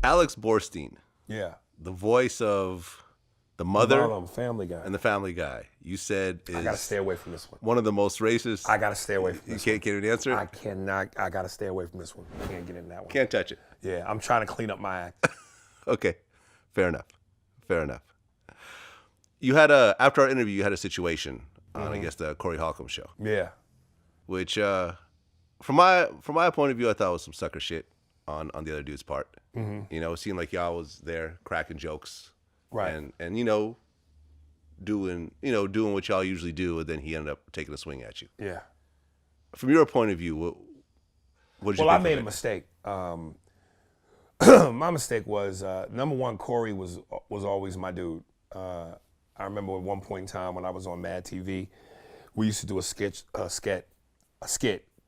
Alex Borstein, Yeah. the voice of the mother Family Guy. and the Family Guy, you said is I gotta stay away from this one. one of the most racist. I gotta stay away from You this can't one. get an answer? I cannot. I gotta stay away from this one. I can't get in that one. Can't touch it. Yeah, I'm trying to clean up my act. Okay, fair enough. Fair enough. You had after our interview, you had a situation on, I guess, the Corey Holcomb show, Yeah. which, from my point of view, I thought was some sucker shit on the other dude's part. Mm-hmm. You know, it seemed like y'all was there cracking jokes, Right. And doing what y'all usually do, and then he ended up taking a swing at you. Yeah. From your point of view, what did you think? Well, I of made it? a mistake. My mistake was number one. Corey was always my dude. I remember at one point in time when I was on Mad TV, we used to do a skit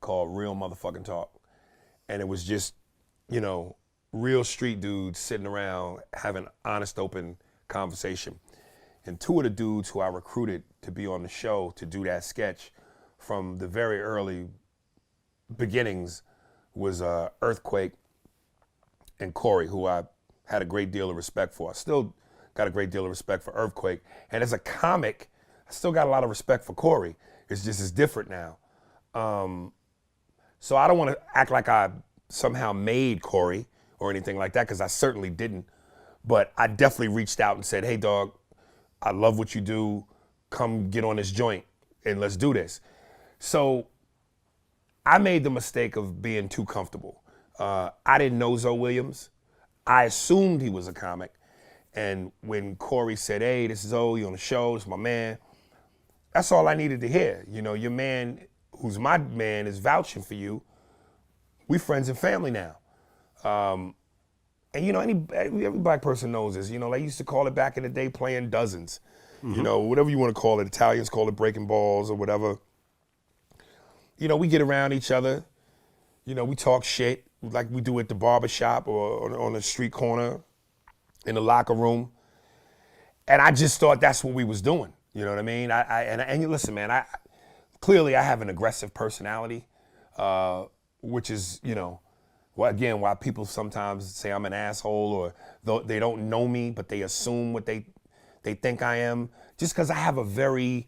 called Real Motherfucking Talk, and it was just, real street dudes sitting around having honest, open conversation. And two of the dudes who I recruited to be on the show to do that sketch from the very early beginnings was Earthquake and Corey, who I had a great deal of respect for. I still got a great deal of respect for Earthquake. And as a comic, I still got a lot of respect for Corey. It's different now. So I don't want to act like I somehow made Corey or anything like that, because I certainly didn't. But I definitely reached out and said, hey, dog, I love what you do. Come get on this joint and let's do this. So I made the mistake of being too comfortable. I didn't know Zoe Williams. I assumed he was a comic. And when Corey said, hey, this is Zoe on the show, this is my man, that's all I needed to hear. Your man, who's my man, is vouching for you. We friends and family now. And every black person knows this. They used to call it back in the day playing dozens. Mm-hmm. Whatever you want to call it. Italians call it breaking balls or whatever. We get around each other. We talk shit like we do at the barbershop or on the street corner, in the locker room. And I just thought that's what we was doing. You know what I mean? And listen, man, clearly I have an aggressive personality, which is, why people sometimes say I'm an asshole, or they don't know me, but they assume what they think I am, just because I have a very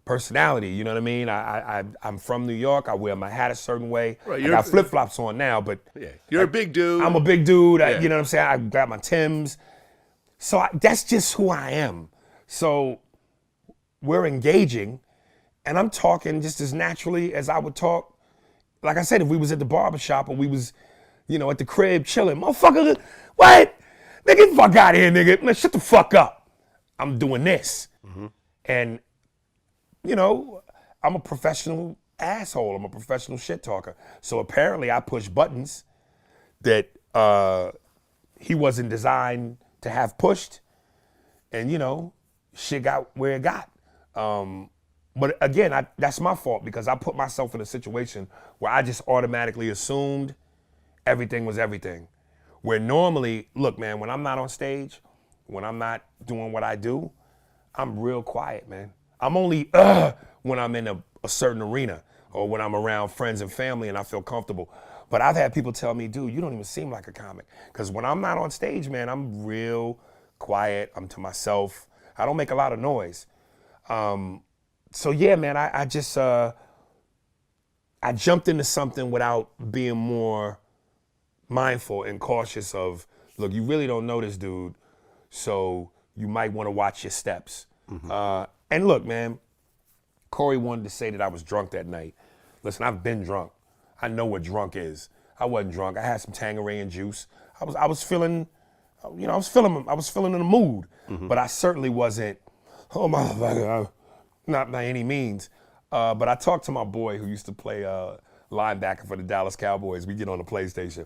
personality. You know what I mean? I'm from New York. I wear my hat a certain way. Right, I got flip flops on now, but yeah, you're a big dude. I'm a big dude. Yeah. You know what I'm saying? I got my Timbs. So that's just who I am. So we're engaging, and I'm talking just as naturally as I would talk. Like I said, if we was at the barbershop or we was, at the crib chilling, motherfucker, what? Nigga, get the fuck out of here, nigga. Man, shut the fuck up. I'm doing this. Mm-hmm. And, I'm a professional asshole. I'm a professional shit talker. So apparently I push buttons that he wasn't designed to have pushed. And, shit got where it got. But again, that's my fault, because I put myself in a situation where I just automatically assumed everything was everything. Where normally, look, man, when I'm not on stage, when I'm not doing what I do, I'm real quiet, man. I'm only when I'm in a certain arena or when I'm around friends and family and I feel comfortable. But I've had people tell me, dude, you don't even seem like a comic. Because when I'm not on stage, man, I'm real quiet. I'm to myself. I don't make a lot of noise. So yeah, man, I just, I jumped into something without being more mindful and cautious of, look, you really don't know this dude, so you might want to watch your steps. Mm-hmm. And look, man, Corey wanted to say that I was drunk that night. Listen, I've been drunk. I know what drunk is. I wasn't drunk. I had some Tanqueray and juice. I was feeling, I was feeling in the mood. Mm-hmm. But I certainly wasn't, oh motherfucker, not by any means. But I talked to my boy who used to play linebacker for the Dallas Cowboys. We get on the PlayStation.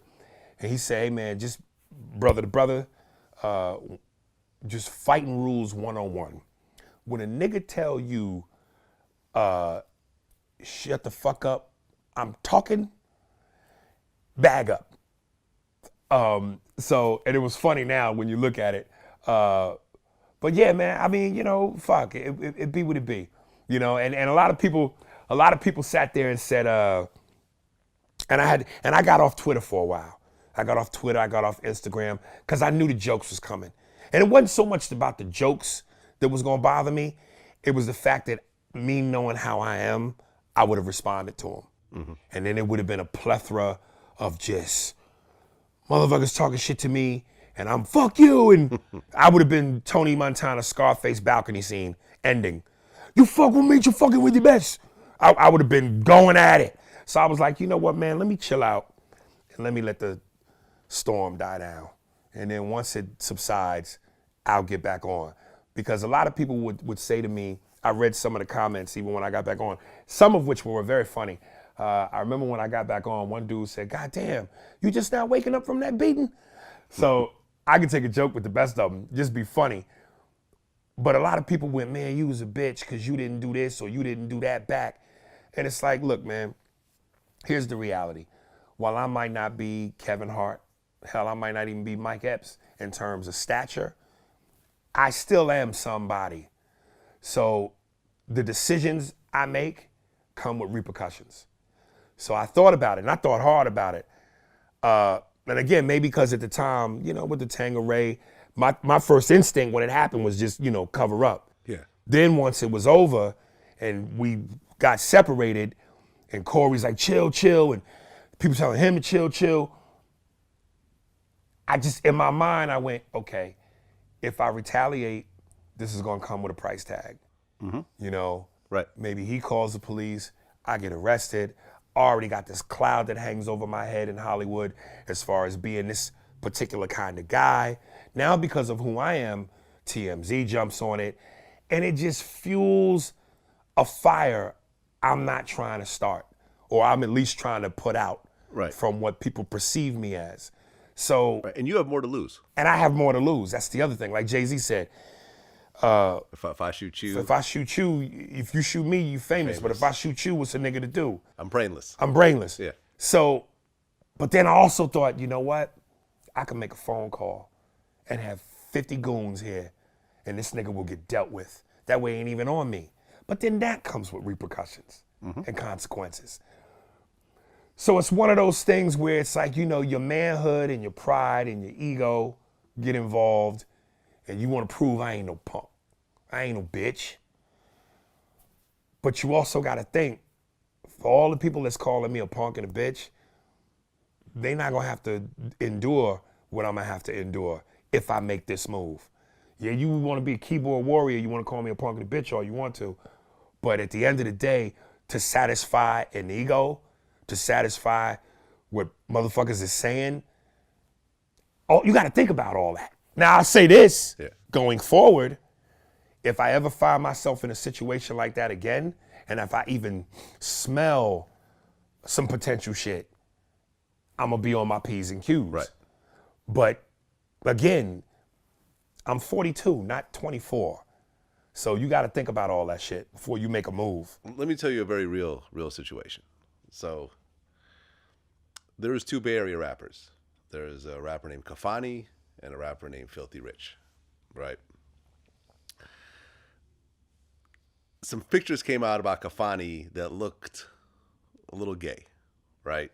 And he said, hey man, just brother to brother, just fighting rules 101. When a nigga tell you, shut the fuck up, I'm talking, bag up. And it was funny now when you look at it. But yeah, man, I mean, fuck, it be what it be. And a lot of people sat there and said, and I got off Twitter for a while. I got off Twitter, I got off Instagram, because I knew the jokes was coming. And it wasn't so much about the jokes that was gonna bother me. It was the fact that me knowing how I am, I would have responded to him. And then it would have been a plethora of just motherfuckers talking shit to me, and I'm fuck you, and I would have been Tony Montana Scarface balcony scene ending. You fuck with me, you fucking with your best. I would have been going at it. So I was like, you know what, man, let me chill out and let me let the storm die down. And then once it subsides, I'll get back on. Because a lot of people would say to me, I read some of the comments even when I got back on, some of which were very funny. I remember when I got back on, one dude said, God damn, you just now waking up from that beating? So I could take a joke with the best of them, just be funny. But a lot of people went, man, you was a bitch because you didn't do this or you didn't do that back. And it's like, look, man, here's the reality. While I might not be Kevin Hart, hell, I might not even be Mike Epps in terms of stature, I still am somebody. So the decisions I make come with repercussions. So I thought about it, and I thought hard about it. And again, maybe because at the time, you know, with the Tangeray, my first instinct when it happened was just, you know, cover up. Yeah. Then once it was over and we got separated and Corey's like, chill, chill, and people telling him to chill, chill. I just, in my mind, I went, okay, if I retaliate, this is gonna come with a price tag. You know, Right. maybe he calls the police, I get arrested. Already got this cloud that hangs over my head in Hollywood as far as being this particular kind of guy. Now because of who I am, TMZ jumps on it, and it just fuels a fire I'm not trying to start, or I'm at least trying to put out Right. from what people perceive me as. So, Right. And you have more to lose. and I have more to lose. That's the other thing. Like Jay-Z said, If I shoot you, if I shoot you, if you shoot me, you famous. But if I shoot you, what's a nigga to do? I'm brainless. I'm brainless. Yeah. So, but then I also thought, you know what? I can make a phone call and have 50 goons here, and this nigga will get dealt with. That way it ain't even on me. But then that comes with repercussions and consequences. So it's one of those things where it's like, you know, your manhood and your pride and your ego get involved, and you want to prove I ain't no punk. I ain't no bitch. But you also got to think, for all the people that's calling me a punk and a bitch, they not going to have to endure what I'm going to have to endure if I make this move. Yeah, you want to be a keyboard warrior, you want to call me a punk and a bitch all you want to, but at the end of the day, to satisfy an ego, to satisfy what motherfuckers is saying, oh, you got to think about all that. Now, I'll say this, going forward, if I ever find myself in a situation like that again, and if I even smell some potential shit, I'm going to be on my P's and Q's. Right. But again, I'm 42, not 24. So you got to think about all that shit before you make a move. Let me tell you a very real situation. So there's two Bay Area rappers. There's a rapper named Kafani and a rapper named Filthy Rich, right? Some pictures came out about Kafani that looked a little gay, right?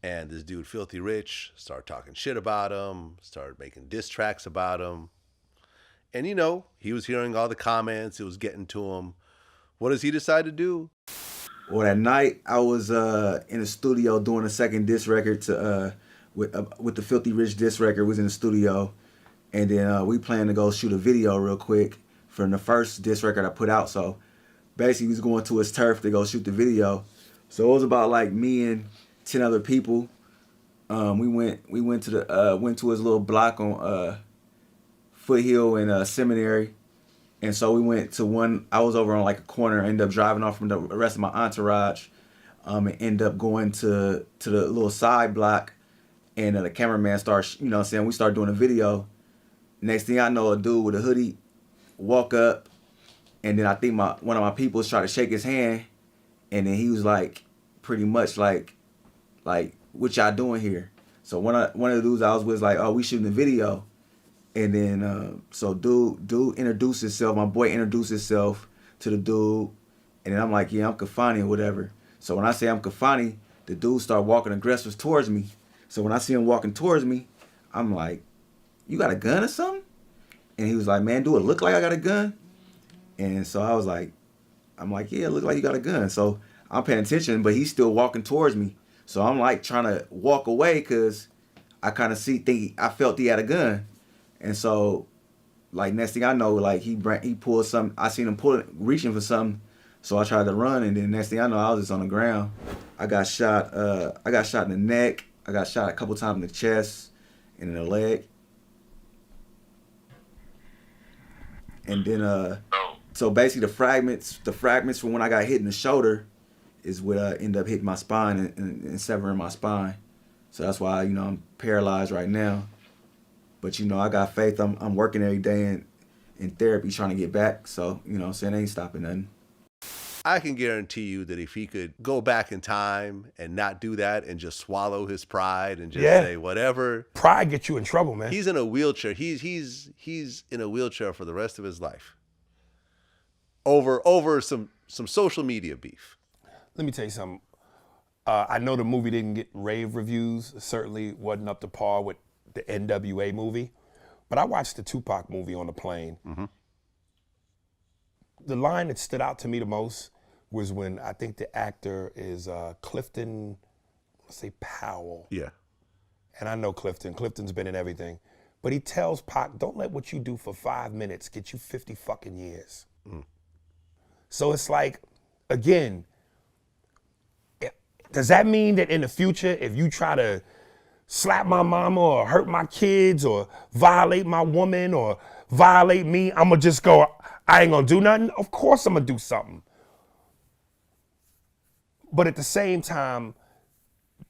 And this dude, Filthy Rich, started talking shit about him, started making diss tracks about him. And, you know, he was hearing all the comments. It was getting to him. What does he decide to do? Well, that night I was in the studio doing a second diss record to with the Filthy Rich diss record. Was in the studio, and then we planned to go shoot a video real quick for the first diss record I put out. So basically, we was going to his turf to go shoot the video. So it was about like me and 10 other people. We went to his little block on Foothill and Seminary. And so we went to one, I was over on like a corner, ended up driving off from the rest of my entourage, and ended up going to the little side block, and the cameraman starts, you know what I'm saying, we started doing a video. Next thing I know, a dude with a hoodie walk up, and then I think one of my people tried to shake his hand, and then he was like, pretty much like, what y'all doing here? So one of the dudes I was with was like, oh, we shooting a video. And then, so dude introduced himself. My boy introduced himself to the dude. And then I'm like, yeah, I'm Kafani or whatever. So when I say I'm Kafani, the dude started walking aggressive towards me. So when I see him walking towards me, I'm like, you got a gun or something? And he was like, man, do it look like I got a gun? And so I was like, I'm like, yeah, it look like you got a gun. So I'm paying attention, but he's still walking towards me. So I'm like trying to walk away because I kind of I felt he had a gun. And so like next thing I know, like he pulled something. I seen him reaching for something. So I tried to run, and then next thing I know, I was just on the ground. I got shot. I got shot in the neck. I got shot a couple times in the chest and in the leg. And then so basically the fragments from when I got hit in the shoulder is what ended up hitting my spine and severing my spine. So that's why, you know, I'm paralyzed right now. But, you know, I got faith. I'm working every day in therapy trying to get back. So, you know, I'm saying, it ain't stopping nothing. I can guarantee you that if he could go back in time and not do that and just swallow his pride and just say whatever. Pride gets you in trouble, man. He's in a wheelchair. He's in a wheelchair for the rest of his life. Over some social media beef. Let me tell you something. I know the movie didn't get rave reviews. It certainly wasn't up to par with the NWA movie. But I watched the Tupac movie on the plane. Mm-hmm. The line that stood out to me the most was when I think the actor is Clifton, let's say Powell. Yeah. And I know Clifton. Clifton's been in everything. But he tells Pac, don't let what you do for 5 minutes get you 50 fucking years. Mm. So it's like, again, does that mean that in the future, if you try to slap my mama or hurt my kids or violate my woman or violate me, I'm gonna just go, I ain't gonna do nothing? Of course I'm gonna do something. But at the same time,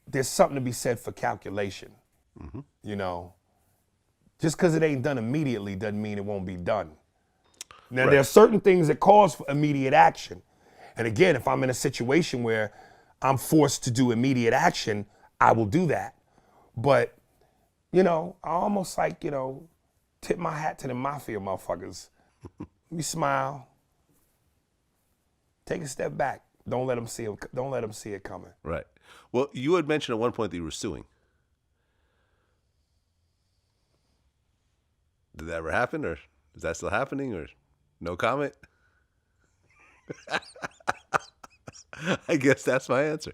there's something to be said for calculation. Mm-hmm. You know, just because it ain't done immediately doesn't mean it won't be done. Now, there are certain things that cause for immediate action. And again, if I'm in a situation where I'm forced to do immediate action, I will do that. But, you know, I almost like, you know, tip my hat to the mafia motherfuckers. Let me smile. Take a step back. Don't let them see it. Don't let them see it coming. Right. Well, you had mentioned at one point that you were suing. Did that ever happen, or is that still happening, or no comment? I guess that's my answer.